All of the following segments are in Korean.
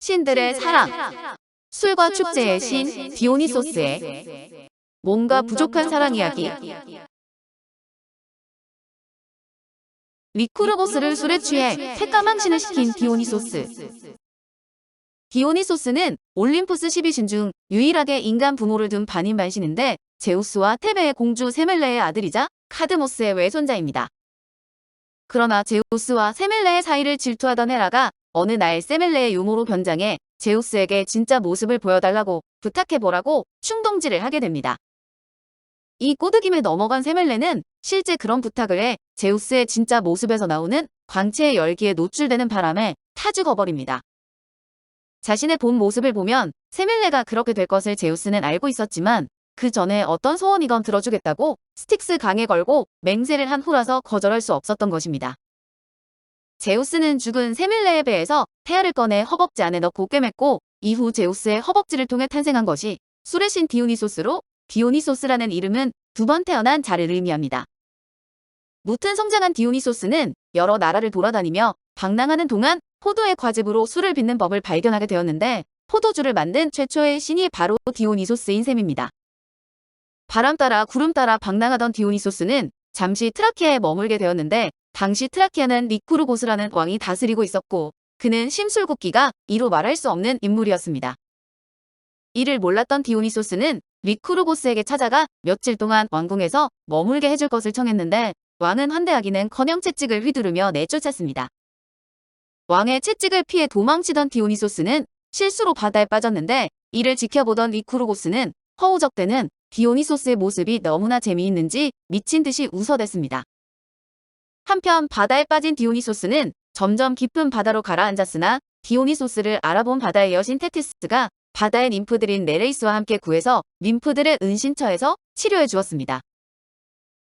신들의 사랑. 술과 축제의 신 디오니소스의 뭔가 부족한 사랑 이야기. 리쿠르보스를 술에 취해 새까망신을 시킨 디오니소스. 디오니소스는 올림푸스 12신 중 유일하게 인간 부모를 둔 반인반신인데 제우스와 테베의 공주 세멜레의 아들이자 카드모스의 외손자입니다. 그러나 제우스와 세멜레의 사이를 질투하던 헤라가 어느 날 세멜레의 유모로 변장해 제우스에게 진짜 모습을 보여달라고 부탁해보라고 충동질을 하게 됩니다. 이 꼬드김에 넘어간 세멜레는 실제 그런 부탁을 해 제우스의 진짜 모습에서 나오는 광채의 열기에 노출되는 바람에 타 죽어버립니다. 자신의 본 모습을 보면 세멜레가 그렇게 될 것을 제우스는 알고 있었지만 그 전에 어떤 소원이건 들어주겠다고 스틱스 강에 걸고 맹세를 한 후라서 거절할 수 없었던 것입니다. 제우스는 죽은 세멜레의 배에서 태아를 꺼내 허벅지 안에 넣고 꿰맸고 이후 제우스의 허벅지를 통해 탄생한 것이 술의 신 디오니소스로 디오니소스라는 이름은 두 번 태어난 자를 의미합니다. 무튼 성장한 디오니소스는 여러 나라를 돌아다니며 방랑하는 동안 포도의 과즙으로 술을 빚는 법을 발견하게 되었는데 포도주를 만든 최초의 신이 바로 디오니소스인 셈입니다. 바람 따라 구름 따라 방랑하던 디오니소스는 잠시 트라키아에 머물게 되었는데 당시 트라키아는 리쿠르고스라는 왕이 다스리고 있었고 그는 심술궂기가 이루 말할 수 없는 인물이었습니다. 이를 몰랐던 디오니소스는 리쿠르고스에게 찾아가 며칠 동안 왕궁에서 머물게 해줄 것을 청했는데 왕은 환대하기는커녕 채찍을 휘두르며 내쫓았습니다. 왕의 채찍을 피해 도망치던 디오니소스는 실수로 바다에 빠졌는데 이를 지켜보던 리쿠르고스는 허우적대는 디오니소스의 모습이 너무나 재미있는지 미친 듯이 웃어댔습니다. 한편 바다에 빠진 디오니소스는 점점 깊은 바다로 가라앉았으나 디오니소스를 알아본 바다의 여신 테티스가 바다의 ним프들인 네레이스와 함께 구해서 ним프들의 은신처에서 치료해 주었습니다.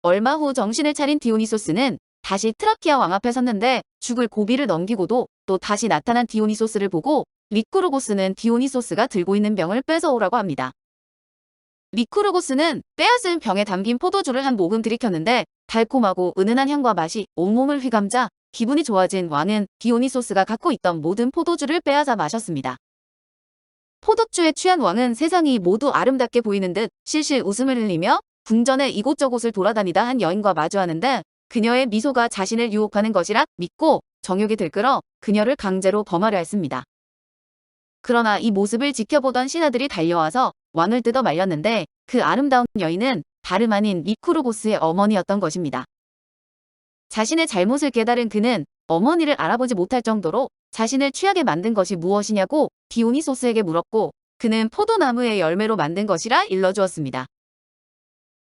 얼마 후 정신을 차린 디오니소스는 다시 트라키아 왕 앞에 섰는데 죽을 고비를 넘기고도 또 다시 나타난 디오니소스를 보고 리쿠르고스는 디오니소스가 들고 있는 병을 뺏어오라고 합니다. 리쿠르고스는 빼앗은 병에 담긴 포도주를 한 모금 들이켰는데 달콤하고 은은한 향과 맛이 온몸을 휘감자 기분이 좋아진 왕은 디오니소스가 갖고 있던 모든 포도주를 빼앗아 마셨습니다. 포도주에 취한 왕은 세상이 모두 아름답게 보이는 듯 실실 웃음을 흘리며 궁전의 이곳저곳을 돌아다니다 한 여인과 마주하는데 그녀의 미소가 자신을 유혹하는 것이라 믿고 정욕이 들끓어 그녀를 강제로 범하려 했습니다. 그러나 이 모습을 지켜보던 신하들이 달려와서 왕을 뜯어 말렸는데 그 아름다운 여인은 다름 아닌 리쿠르고스의 어머니였던 것입니다. 자신의 잘못을 깨달은 그는 어머니를 알아보지 못할 정도로 자신을 취하게 만든 것이 무엇이냐고 디오니소스에게 물었고 그는 포도나무의 열매로 만든 것이라 일러주었습니다.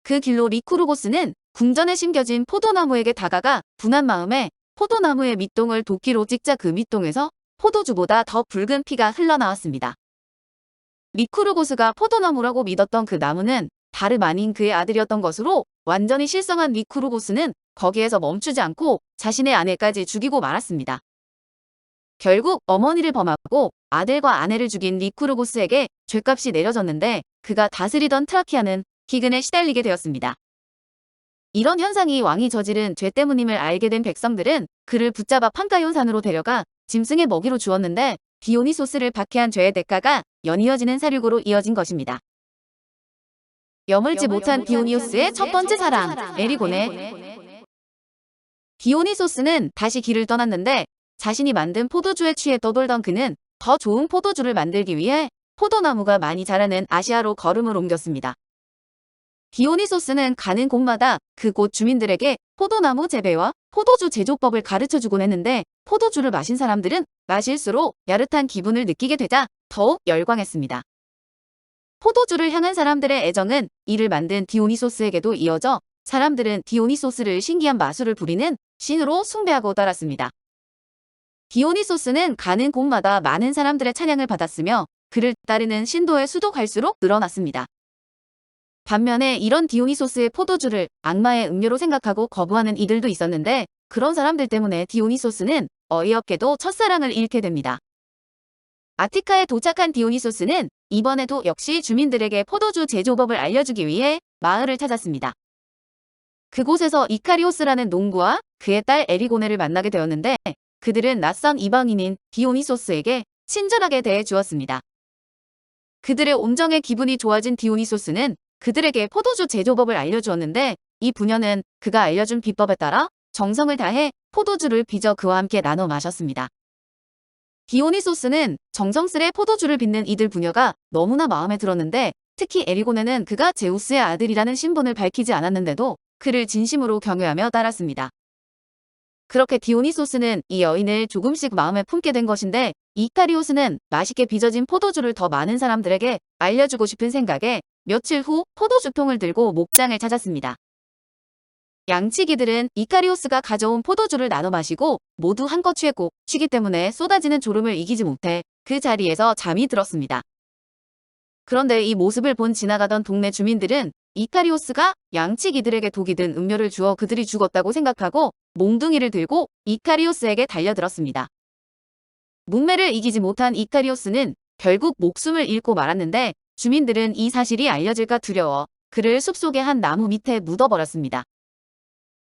그 길로 리쿠르고스는 궁전에 심겨진 포도나무에게 다가가 분한 마음에 포도나무의 밑동을 도끼로 찍자 그 밑동에서 포도주보다 더 붉은 피가 흘러나왔습니다. 리쿠르고스가 포도나무라고 믿었던 그 나무는 다름 아닌 그의 아들이었던 것으로 완전히 실성한 리쿠르고스는 거기에서 멈추지 않고 자신의 아내까지 죽이고 말았습니다. 결국 어머니를 범하고 아들과 아내를 죽인 리쿠르고스에게 죗값이 내려졌는데 그가 다스리던 트라키아는 기근에 시달리게 되었습니다. 이런 현상이 왕이 저지른 죄 때문임을 알게 된 백성들은 그를 붙잡아 판가이온산으로 데려가 짐승의 먹이로 주었는데 디오니소스를 박해한 죄의 대가가 연이어지는 사륙으로 이어진 것입니다. 여물지 못한 디오니소스의 첫 번째 사랑, 에리고네. 디오니소스는 다시 길을 떠났는데 자신이 만든 포도주에 취해 떠돌던 그는 더 좋은 포도주를 만들기 위해 포도나무가 많이 자라는 아시아로 걸음을 옮겼습니다. 디오니소스는 가는 곳마다 그곳 주민들에게 포도나무 재배와 포도주 제조법을 가르쳐주곤 했는데 포도주를 마신 사람들은 마실수록 야릇한 기분을 느끼게 되자 더욱 열광했습니다. 포도주를 향한 사람들의 애정은 이를 만든 디오니소스에게도 이어져 사람들은 디오니소스를 신기한 마술을 부리는 신으로 숭배하고 따랐습니다. 디오니소스는 가는 곳마다 많은 사람들의 찬양을 받았으며 그를 따르는 신도의 수도 갈수록 늘어났습니다. 반면에 이런 디오니소스의 포도주를 악마의 음료로 생각하고 거부하는 이들도 있었는데 그런 사람들 때문에 디오니소스는 어이없게도 첫사랑을 잃게 됩니다. 아티카에 도착한 디오니소스는 이번에도 역시 주민들에게 포도주 제조법을 알려주기 위해 마을을 찾았습니다. 그곳에서 이카리오스라는 농부와 그의 딸 에리고네를 만나게 되었는데 그들은 낯선 이방인인 디오니소스에게 친절하게 대해 주었습니다. 그들의 온정에 기분이 좋아진 디오니소스는 그들에게 포도주 제조법을 알려주었는데 이 부녀는 그가 알려준 비법에 따라 정성을 다해 포도주를 빚어 그와 함께 나눠 마셨습니다. 디오니소스는 정성스레 포도주를 빚는 이들 부녀가 너무나 마음에 들었는데 특히 에리고네는 그가 제우스의 아들이라는 신분을 밝히지 않았는데도 그를 진심으로 경외하며 따랐습니다. 그렇게 디오니소스는 이 여인을 조금씩 마음에 품게 된 것인데 이카리오스는 맛있게 빚어진 포도주를 더 많은 사람들에게 알려주고 싶은 생각에 며칠 후 포도주통을 들고 목장을 찾았습니다. 양치기들은 이카리오스가 가져온 포도주를 나눠 마시고 모두 한껏 취했고 취기 때문에 쏟아지는 졸음을 이기지 못해 그 자리에서 잠이 들었습니다. 그런데 이 모습을 본 지나가던 동네 주민들은 이카리오스가 양치기들에게 독이 든 음료를 주어 그들이 죽었다고 생각하고 몽둥이를 들고 이카리오스에게 달려들었습니다. 문매를 이기지 못한 이카리오스는 결국 목숨을 잃고 말았는데 주민들은 이 사실이 알려질까 두려워 그를 숲속의 한 나무 밑에 묻어버렸습니다.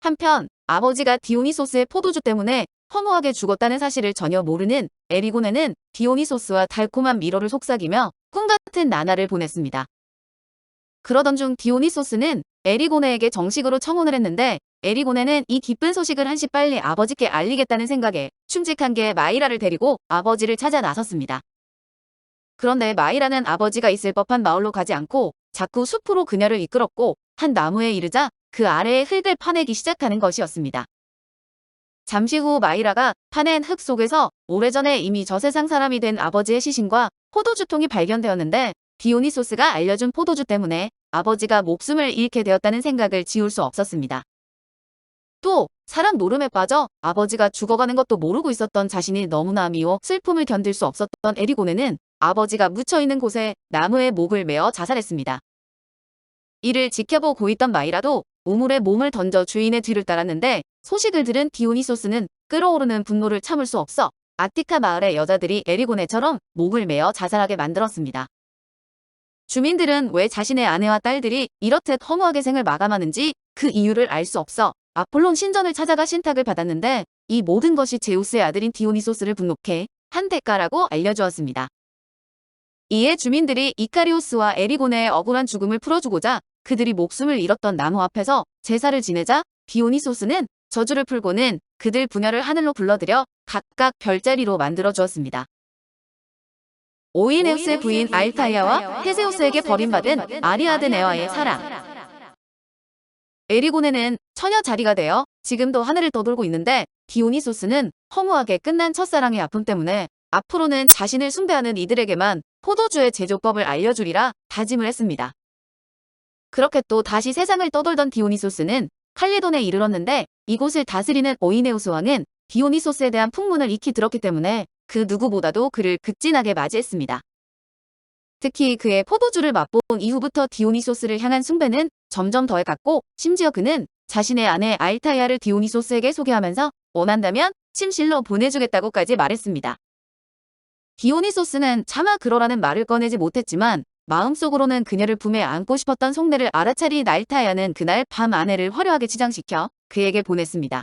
한편 아버지가 디오니소스의 포도주 때문에 허무하게 죽었다는 사실을 전혀 모르는 에리고네는 디오니소스와 달콤한 미로를 속삭이며 꿈같은 나날을 보냈습니다. 그러던 중 디오니소스는 에리고네에게 정식으로 청혼을 했는데 에리고네는 이 기쁜 소식을 한시 빨리 아버지께 알리겠다는 생각에 충직한 게 마이라를 데리고 아버지를 찾아 나섰습니다. 그런데 마이라는 아버지가 있을 법한 마을로 가지 않고 자꾸 숲으로 그녀를 이끌었고 한 나무에 이르자 그 아래의 흙을 파내기 시작하는 것이었습니다. 잠시 후 마이라가 파낸 흙 속에서 오래전에 이미 저 세상 사람이 된 아버지의 시신과 포도주통이 발견되었는데 디오니소스가 알려준 포도주 때문에 아버지가 목숨을 잃게 되었다는 생각을 지울 수 없었습니다. 또 사랑 노름에 빠져 아버지가 죽어가는 것도 모르고 있었던 자신이 너무나 미워 슬픔을 견딜 수 없었던 에리고네는 아버지가 묻혀있는 곳에 나무에 목을 메어 자살했습니다. 이를 지켜보고 있던 마이라도 우물에 몸을 던져 주인의 뒤를 따랐는데 소식을 들은 디오니소스는 끓어오르는 분노를 참을 수 없어 아티카 마을의 여자들이 에리고네처럼 목을 메어 자살하게 만들었습니다. 주민들은 왜 자신의 아내와 딸들이 이렇듯 허무하게 생을 마감하는지 그 이유를 알 수 없어 아폴론 신전을 찾아가 신탁을 받았는데 이 모든 것이 제우스의 아들인 디오니소스를 분노케 한 대가라고 알려주었습니다. 이에 주민들이 이카리오스와 에리고네의 억울한 죽음을 풀어주고자 그들이 목숨을 잃었던 나무 앞에서 제사를 지내자 디오니소스는 저주를 풀고는 그들 부녀를 하늘로 불러들여 각각 별자리로 만들어 주었습니다. 오이네우스의 부인 알타이아와 테세우스에게 버림받은 아리아드네와의 사랑. 에리고네는 처녀 자리가 되어 지금도 하늘을 떠돌고 있는데 디오니소스는 허무하게 끝난 첫사랑의 아픔 때문에 앞으로는 자신을 숭배하는 이들에게만 포도주의 제조법을 알려주리라 다짐을 했습니다. 그렇게 또 다시 세상을 떠돌던 디오니소스는 칼리돈에 이르렀는데 이곳을 다스리는 오이네우스 왕은 디오니소스에 대한 풍문을 익히 들었기 때문에 그 누구보다도 그를 극진하게 맞이했습니다. 특히 그의 포도주를 맛본 이후부터 디오니소스를 향한 숭배는 점점 더해갔고 심지어 그는 자신의 아내 알타이아를 디오니소스에게 소개하면서 원한다면 침실로 보내주겠다고까지 말했습니다. 디오니소스는 차마 그러라는 말을 꺼내지 못했지만 마음속으로는 그녀를 품에 안고 싶었던 속내를 알아차린 알타이아는 그날 밤 아내를 화려하게 치장시켜 그에게 보냈습니다.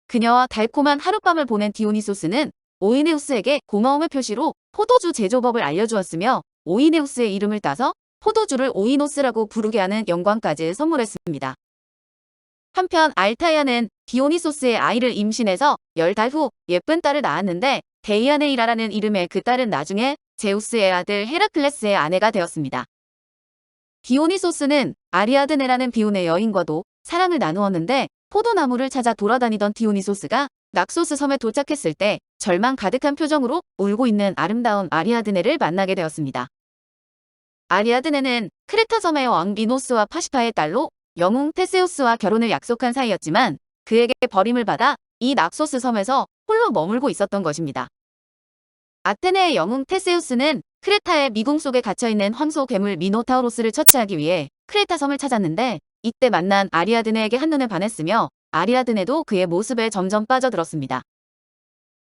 그녀와 달콤한 하룻밤을 보낸 디오니소스는 오이네우스에게 고마움의 표시로 포도주 제조법을 알려주었으며 오이네우스의 이름을 따서 포도주를 오이노스라고 부르게 하는 영광까지 선물했습니다. 한편 알타이아는 디오니소스의 아이를 임신해서 10달 후 예쁜 딸을 낳았는데 데이아네이라라는 이름의 그 딸은 나중에 제우스의 아들 헤라클레스의 아내가 되었습니다. 디오니소스는 아리아드네라는 비운의 여인과도 사랑을 나누었는데 포도나무를 찾아 돌아다니던 디오니소스가 낙소스 섬에 도착했을 때 절망 가득한 표정으로 울고 있는 아름다운 아리아드네를 만나게 되었습니다. 아리아드네는 크레타 섬의 왕 미노스와 파시파의 딸로 영웅 테세우스와 결혼을 약속한 사이였지만 그에게 버림을 받아 이 낙소스 섬에서 홀로 머물고 있었던 것입니다. 아테네의 영웅 테세우스는 크레타의 미궁 속에 갇혀있는 황소 괴물 미노타우로스를 처치하기 위해 크레타 섬을 찾았는데 이때 만난 아리아드네에게 한눈에 반했으며 아리아드네도 그의 모습에 점점 빠져들었습니다.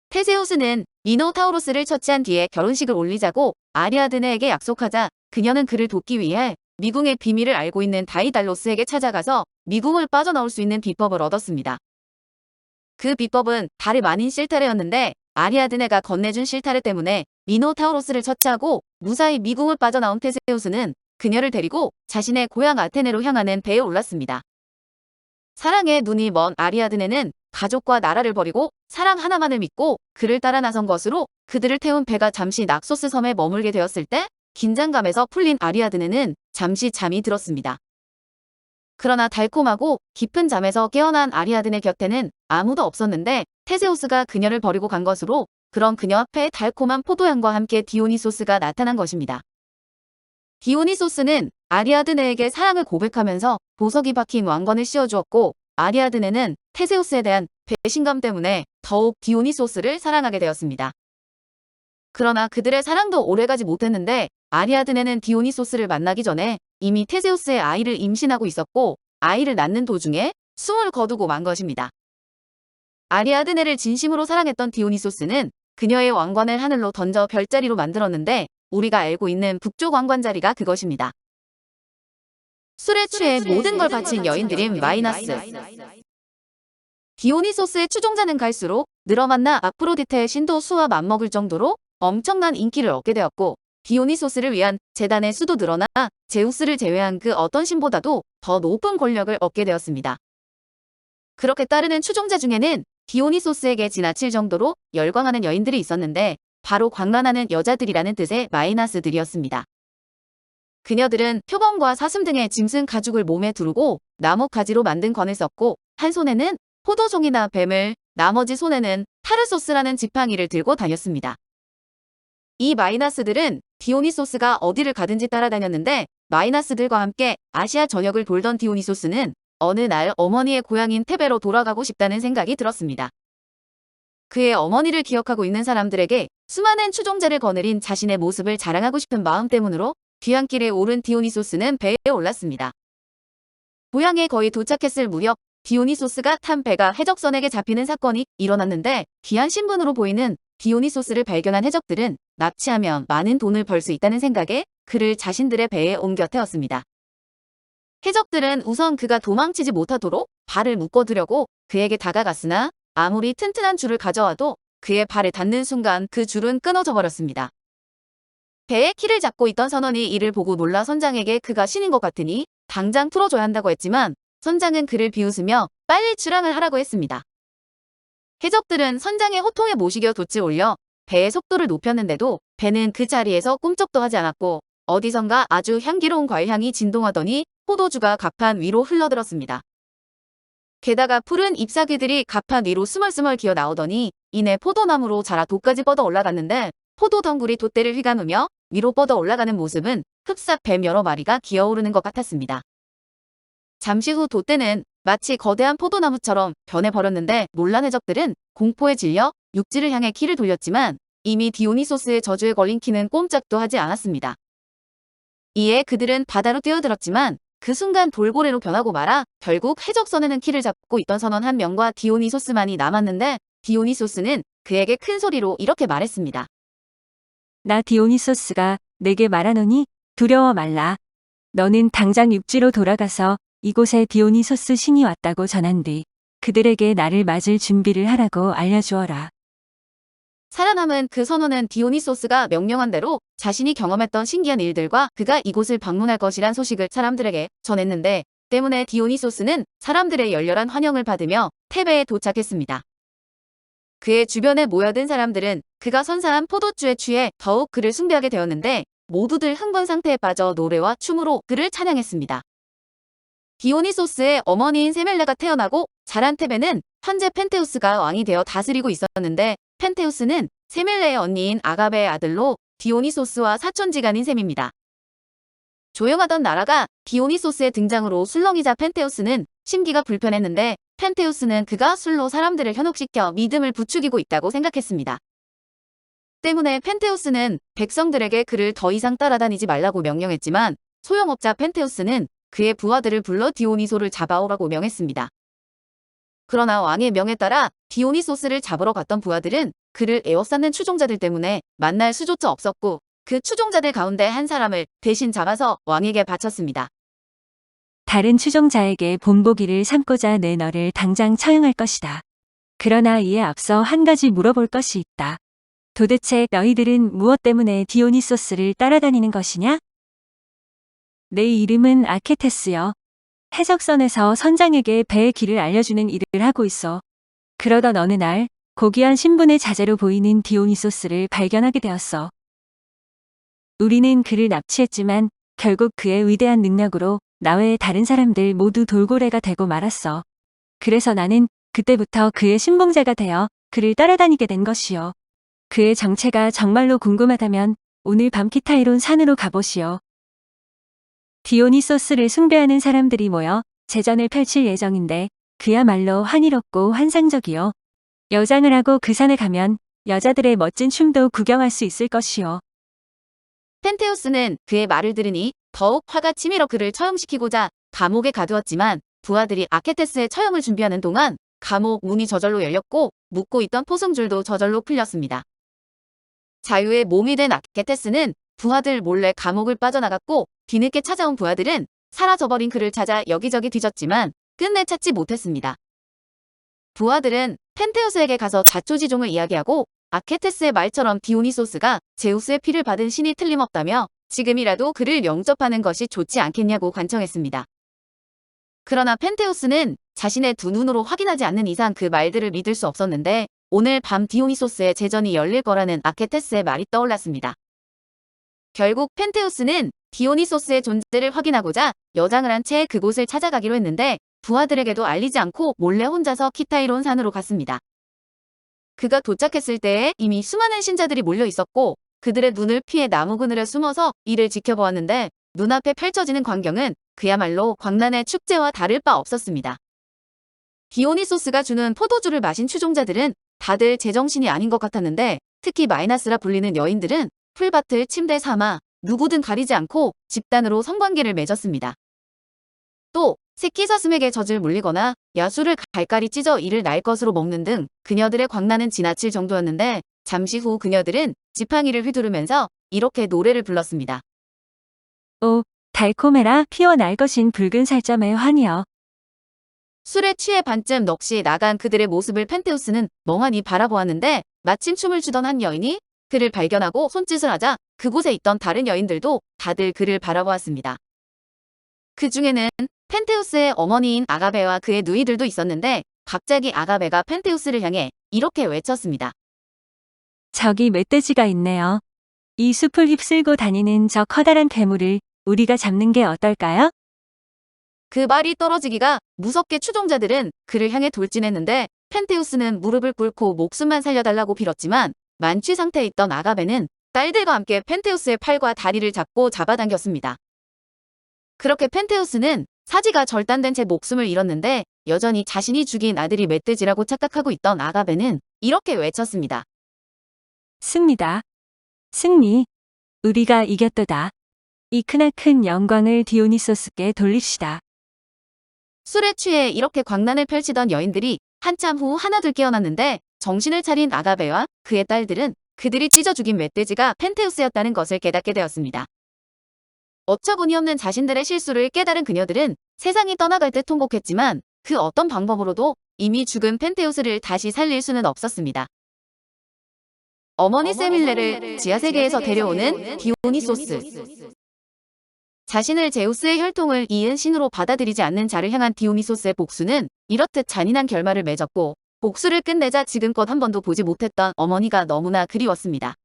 테세우스는 미노타우로스를 처치한 뒤에 결혼식을 올리자고 아리아드네에게 약속하자 그녀는 그를 돕기 위해 미궁의 비밀을 알고 있는 다이달로스에게 찾아가서 미궁을 빠져나올 수 있는 비법을 얻었습니다. 그 비법은 달의 만인 실타래였는데 아리아드네가 건네준 실타래 때문에 미노타우로스를 처치하고 무사히 미궁을 빠져나온 테세우스는 그녀를 데리고 자신의 고향 아테네로 향하는 배에 올랐습니다. 사랑에 눈이 먼 아리아드네는 가족과 나라를 버리고 사랑 하나만을 믿고 그를 따라 나선 것으로 그들을 태운 배가 잠시 낙소스 섬에 머물게 되었을 때 긴장감에서 풀린 아리아드네는 잠시 잠이 들었습니다. 그러나 달콤하고 깊은 잠에서 깨어난 아리아드네 곁에는 아무도 없었는데 테세우스가 그녀를 버리고 간 것으로 그런 그녀 앞에 달콤한 포도향과 함께 디오니소스가 나타난 것입니다. 디오니소스는 아리아드네에게 사랑을 고백하면서 보석이 박힌 왕관을 씌워주었고 아리아드네는 테세우스에 대한 배신감 때문에 더욱 디오니소스를 사랑하게 되었습니다. 그러나 그들의 사랑도 오래가지 못했는데 아리아드네는 디오니소스를 만나기 전에 이미 테세우스의 아이를 임신하고 있었고 아이를 낳는 도중에 숨을 거두고 만 것입니다. 아리아드네를 진심으로 사랑했던 디오니소스는 그녀의 왕관을 하늘로 던져 별자리로 만들었는데 우리가 알고 있는 북쪽 왕관 자리가 그것입니다. 술에 취해 모든 걸 바친 여인들인 마이나스. 디오니소스의 추종자는 갈수록 늘어만나 아프로디테의 신도 수와 맞먹을 정도로 엄청난 인기를 얻게 되었고 디오니소스를 위한 제단의 수도 늘어나 제우스를 제외한 그 어떤 신보다도 더 높은 권력을 얻게 되었습니다. 그렇게 따르는 추종자 중에는 디오니소스에게 지나칠 정도로 열광하는 여인들이 있었는데 바로 광란하는 여자들이라는 뜻의 마이나스들이었습니다. 그녀들은 표범과 사슴 등의 짐승 가죽을 몸에 두르고 나무 가지로 만든 관을 썼고 한 손에는 포도종이나 뱀을, 나머지 손에는 타르소스라는 지팡이를 들고 다녔습니다. 이 마이나스들은 디오니소스가 어디를 가든지 따라다녔는데 마이나스들과 함께 아시아 전역을 돌던 디오니소스는 어느 날 어머니의 고향인 테베로 돌아가고 싶다는 생각이 들었습니다. 그의 어머니를 기억하고 있는 사람들에게 수많은 추종자를 거느린 자신의 모습을 자랑하고 싶은 마음 때문으로 귀향길에 오른 디오니소스는 배에 올랐습니다. 고향에 거의 도착했을 무렵 디오니소스가 탄 배가 해적선에게 잡히는 사건이 일어났는데 귀한 신분으로 보이는 디오니소스를 발견한 해적들은 납치하면 많은 돈을 벌 수 있다는 생각에 그를 자신들의 배에 옮겨 태웠습니다. 해적들은 우선 그가 도망치지 못하도록 발을 묶어두려고 그에게 다가갔으나 아무리 튼튼한 줄을 가져와도 그의 발에 닿는 순간 그 줄은 끊어져 버렸습니다. 배의 키를 잡고 있던 선원이 이를 보고 놀라 선장에게 그가 신인 것 같으니 당장 풀어줘야 한다고 했지만 선장은 그를 비웃으며 빨리 출항을 하라고 했습니다. 해적들은 선장의 호통에 못이겨 돛을 올려 배의 속도를 높였는데도 배는 그 자리에서 꿈쩍도 하지 않았고 어디선가 아주 향기로운 과일향이 진동하더니 포도주가 갑판 위로 흘러들었습니다. 게다가 푸른 잎사귀들이 갑판 위로 스멀스멀 기어 나오더니 이내 포도나무로 자라 돛까지 뻗어 올라갔는데 포도 덩굴이 돛대를 휘감으며 위로 뻗어 올라가는 모습은 흡사 뱀 여러 마리가 기어오르는 것 같았습니다. 잠시 후 돛대는 마치 거대한 포도나무처럼 변해버렸는데 놀란 해적들은 공포에 질려 육지를 향해 키를 돌렸지만 이미 디오니소스의 저주에 걸린 키는 꼼짝도 하지 않았습니다. 이에 그들은 바다로 뛰어들었지만 그 순간 돌고래로 변하고 말아 결국 해적선에는 키를 잡고 있던 선원 한 명과 디오니소스만이 남았는데 디오니소스는 그에게 큰 소리로 이렇게 말했습니다. 나 디오니소스가 내게 말하노니 두려워 말라. 너는 당장 육지로 돌아가서 이곳에 디오니소스 신이 왔다고 전한 뒤 그들에게 나를 맞을 준비를 하라고 알려주어라. 살아남은 그 선원은 디오니소스가 명령한 대로 자신이 경험했던 신기한 일들과 그가 이곳을 방문할 것이란 소식을 사람들에게 전했는데 때문에 디오니소스는 사람들의 열렬한 환영을 받으며 테베에 도착했습니다. 그의 주변에 모여든 사람들은 그가 선사한 포도주에 취해 더욱 그를 숭배하게 되었는데 모두들 흥분 상태에 빠져 노래와 춤으로 그를 찬양했습니다. 디오니소스의 어머니인 세멜레가 태어나고 자란 테베는 현재 펜테우스가 왕이 되어 다스리고 있었는데 펜테우스는 세멜레의 언니인 아가베의 아들로 디오니소스와 사촌지간인 셈입니다. 조용하던 나라가 디오니소스의 등장으로 술렁이자 펜테우스는 심기가 불편했는데 펜테우스는 그가 술로 사람들을 현혹시켜 믿음을 부추기고 있다고 생각했습니다. 때문에 펜테우스는 백성들에게 그를 더 이상 따라다니지 말라고 명령했지만 소용없자 펜테우스는 그의 부하들을 불러 디오니소를 잡아오라고 명했습니다. 그러나 왕의 명에 따라 디오니소스를 잡으러 갔던 부하들은 그를 에워싸는 추종자들 때문에 만날 수조차 없었고 그 추종자들 가운데 한 사람을 대신 잡아서 왕에게 바쳤습니다. 다른 추종자에게 본보기를 삼고자 내 너를 당장 처형할 것이다. 그러나 이에 앞서 한 가지 물어볼 것이 있다. 도대체 너희들은 무엇 때문에 디오니소스를 따라다니는 것이냐? 내 이름은 아케테스여. 해적선에서 선장에게 배의 길을 알려주는 일을 하고 있어. 그러던 어느 날 고귀한 신분의 자제로 보이는 디오니소스를 발견하게 되었어. 우리는 그를 납치했지만 결국 그의 위대한 능력으로 나 외의 다른 사람들 모두 돌고래가 되고 말았어. 그래서 나는 그때부터 그의 신봉자가 되어 그를 따라다니게 된 것이요. 그의 정체가 정말로 궁금하다면 오늘 밤 키타이론 산으로 가보시오. 디오니소스를 숭배하는 사람들이 모여 제전을 펼칠 예정인데 그야말로 환희롭고 환상적이요. 여장을 하고 그 산에 가면 여자들의 멋진 춤도 구경할 수 있을 것이요. 펜테우스는 그의 말을 들으니 더욱 화가 치밀어 그를 처형시키고자 감옥에 가두었지만 부하들이 아케테스의 처형을 준비하는 동안 감옥 문이 저절로 열렸고 묶고 있던 포승줄도 저절로 풀렸습니다. 자유의 몸이 된 아케테스는 부하들 몰래 감옥을 빠져나갔고 뒤늦게 찾아온 부하들은 사라져버린 그를 찾아 여기저기 뒤졌지만 끝내 찾지 못했습니다. 부하들은 펜테우스에게 가서 자초지종을 이야기하고 아케테스의 말처럼 디오니소스가 제우스의 피를 받은 신이 틀림없다며 지금이라도 그를 영접하는 것이 좋지 않겠냐고 간청했습니다. 그러나 펜테우스는 자신의 두 눈으로 확인하지 않는 이상 그 말들을 믿을 수 없었는데 오늘 밤 디오니소스의 제전이 열릴 거라는 아케테스의 말이 떠올랐습니다. 결국 펜테우스는 디오니소스의 존재를 확인하고자 여장을 한 채 그곳을 찾아가기로 했는데 부하들에게도 알리지 않고 몰래 혼자서 키타이론 산으로 갔습니다. 그가 도착했을 때에 이미 수많은 신자들이 몰려 있었고 그들의 눈을 피해 나무 그늘에 숨어서 이를 지켜보았는데 눈앞에 펼쳐지는 광경은 그야말로 광란의 축제와 다를 바 없었습니다. 디오니소스가 주는 포도주를 마신 추종자들은 다들 제정신이 아닌 것 같았는데 특히 마이나스라 불리는 여인들은 풀밭을 침대 삼아 누구든 가리지 않고 집단으로 성관계를 맺었습니다. 또 새끼사슴에게 젖을 물리거나 야수를 갈갈이 찢어 이를 날 것으로 먹는 등 그녀들의 광란은 지나칠 정도였는데 잠시 후 그녀들은 지팡이를 휘두르면서 이렇게 노래를 불렀습니다. 오, 달콤해라 피어날 것인 붉은 살점의 환희여. 술에 취해 반쯤 넋이 나간 그들의 모습을 펜테우스는 멍하니 바라보았는데 마침 춤을 추던 한 여인이 그를 발견하고 손짓을 하자 그곳에 있던 다른 여인들도 다들 그를 바라보았습니다. 그 중에는 펜테우스의 어머니인 아가베와 그의 누이들도 있었는데 갑자기 아가베가 펜테우스를 향해 이렇게 외쳤습니다. 저기 멧돼지가 있네요. 이 숲을 휩쓸고 다니는 저 커다란 괴물을 우리가 잡는 게 어떨까요? 그 말이 떨어지기가 무섭게 추종자들은 그를 향해 돌진했는데 펜테우스는 무릎을 꿇고 목숨만 살려달라고 빌었지만 만취 상태에 있던 아가베는 딸들과 함께 펜테우스의 팔과 다리를 잡고 잡아당겼습니다. 그렇게 펜테우스는 사지가 절단된 채 목숨을 잃었는데 여전히 자신이 죽인 아들이 멧돼지라고 착각하고 있던 아가베는 이렇게 외쳤습니다. 승리다. 승리. 우리가 이겼도다. 이 크나큰 영광을 디오니소스께 돌립시다. 술에 취해 이렇게 광란을 펼치던 여인들이 한참 후 하나둘 깨어났는데 정신을 차린 아가베와 그의 딸들은 그들이 찢어 죽인 멧돼지가 펜테우스였다는 것을 깨닫게 되었습니다. 어처구니 없는 자신들의 실수를 깨달은 그녀들은 세상이 떠나갈 듯 통곡했지만 그 어떤 방법으로도 이미 죽은 펜테우스를 다시 살릴 수는 없었습니다. 어머니 세밀레를 지하세계에서 데려오는 디오니소스. 자신을 제우스의 혈통을 이은 신으로 받아들이지 않는 자를 향한 디오니소스의 복수는 이렇듯 잔인한 결말을 맺었고 복수를 끝내자 지금껏 한 번도 보지 못했던 어머니가 너무나 그리웠습니다.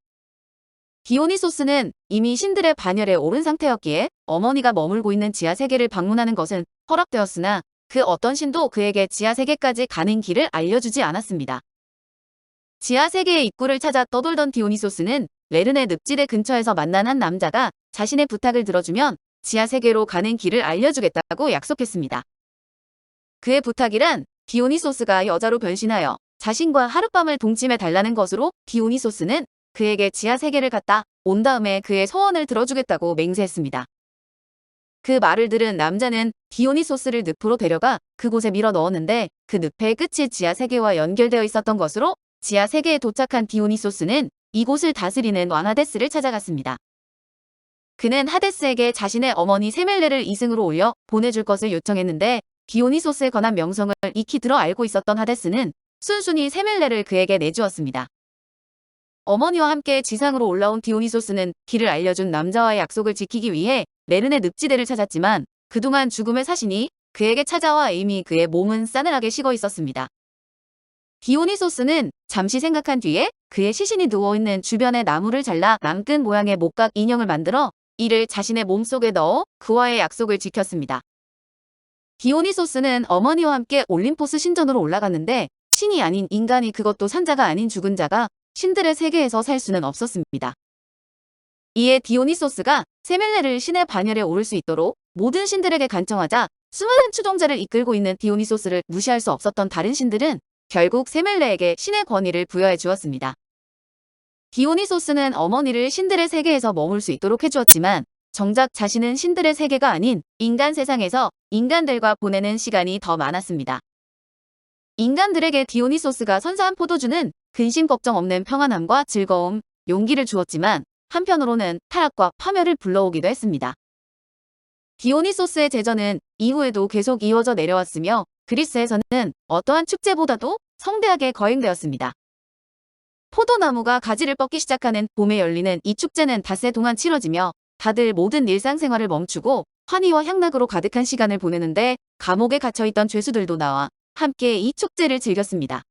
디오니소스는 이미 신들의 반열에 오른 상태였기에 어머니가 머물고 있는 지하세계를 방문하는 것은 허락되었으나 그 어떤 신도 그에게 지하세계까지 가는 길을 알려주지 않았습니다. 지하세계의 입구를 찾아 떠돌던 디오니소스는 레른의 늪지대 근처에서 만난 한 남자가 자신의 부탁을 들어주면 지하세계로 가는 길을 알려주겠다고 약속했습니다. 그의 부탁이란 디오니소스가 여자로 변신하여 자신과 하룻밤을 동침해 달라는 것으로 디오니소스는 그에게 지하세계를 갔다 온 다음에 그의 소원을 들어주겠다고 맹세했습니다. 그 말을 들은 남자는 디오니소스를 늪으로 데려가 그곳에 밀어 넣었는데 그 늪의 끝이 지하세계와 연결되어 있었던 것으로 지하세계에 도착한 디오니소스는 이곳을 다스리는 왕 하데스를 찾아갔습니다. 그는 하데스에게 자신의 어머니 세멜레를 이승으로 올려 보내줄 것을 요청했는데 디오니소스에 관한 명성을 익히 들어 알고 있었던 하데스는 순순히 세멜레를 그에게 내주었습니다. 어머니와 함께 지상으로 올라온 디오니소스는 길을 알려준 남자와의 약속을 지키기 위해 레른의 늪지대를 찾았지만 그동안 죽음의 사신이 그에게 찾아와 이미 그의 몸은 싸늘하게 식어 있었습니다. 디오니소스는 잠시 생각한 뒤에 그의 시신이 누워있는 주변의 나무를 잘라 남끈 모양의 목각 인형을 만들어 이를 자신의 몸속에 넣어 그와의 약속을 지켰습니다. 디오니소스는 어머니와 함께 올림포스 신전으로 올라갔는데 신이 아닌 인간이, 그것도 산자가 아닌 죽은 자가 신들의 세계에서 살 수는 없었습니다. 이에 디오니소스가 세멜레를 신의 반열에 오를 수 있도록 모든 신들에게 간청하자 수많은 추종자를 이끌고 있는 디오니소스를 무시할 수 없었던 다른 신들은 결국 세멜레에게 신의 권위를 부여해 주었습니다. 디오니소스는 어머니를 신들의 세계에서 머물 수 있도록 해주었지만 정작 자신은 신들의 세계가 아닌 인간 세상에서 인간들과 보내는 시간이 더 많았습니다. 인간들에게 디오니소스가 선사한 포도주는 근심 걱정 없는 평안함과 즐거움, 용기를 주었지만 한편으로는 타락과 파멸을 불러오기도 했습니다. 디오니소스의 제전은 이후에도 계속 이어져 내려왔으며 그리스에서는 어떠한 축제보다도 성대하게 거행되었습니다. 포도나무가 가지를 뻗기 시작하는 봄에 열리는 이 축제는 닷새 동안 치러지며 다들 모든 일상생활을 멈추고 환희와 향락으로 가득한 시간을 보내는데 감옥에 갇혀있던 죄수들도 나와 함께 이 축제를 즐겼습니다.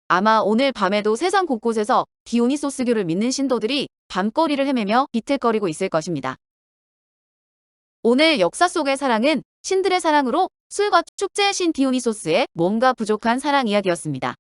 아마 오늘 밤에도 세상 곳곳에서 디오니소스교를 믿는 신도들이 밤거리를 헤매며 비틀거리고 있을 것입니다. 오늘 역사 속의 사랑은 신들의 사랑으로 술과 축제의 신 디오니소스의 뭔가 부족한 사랑 이야기였습니다.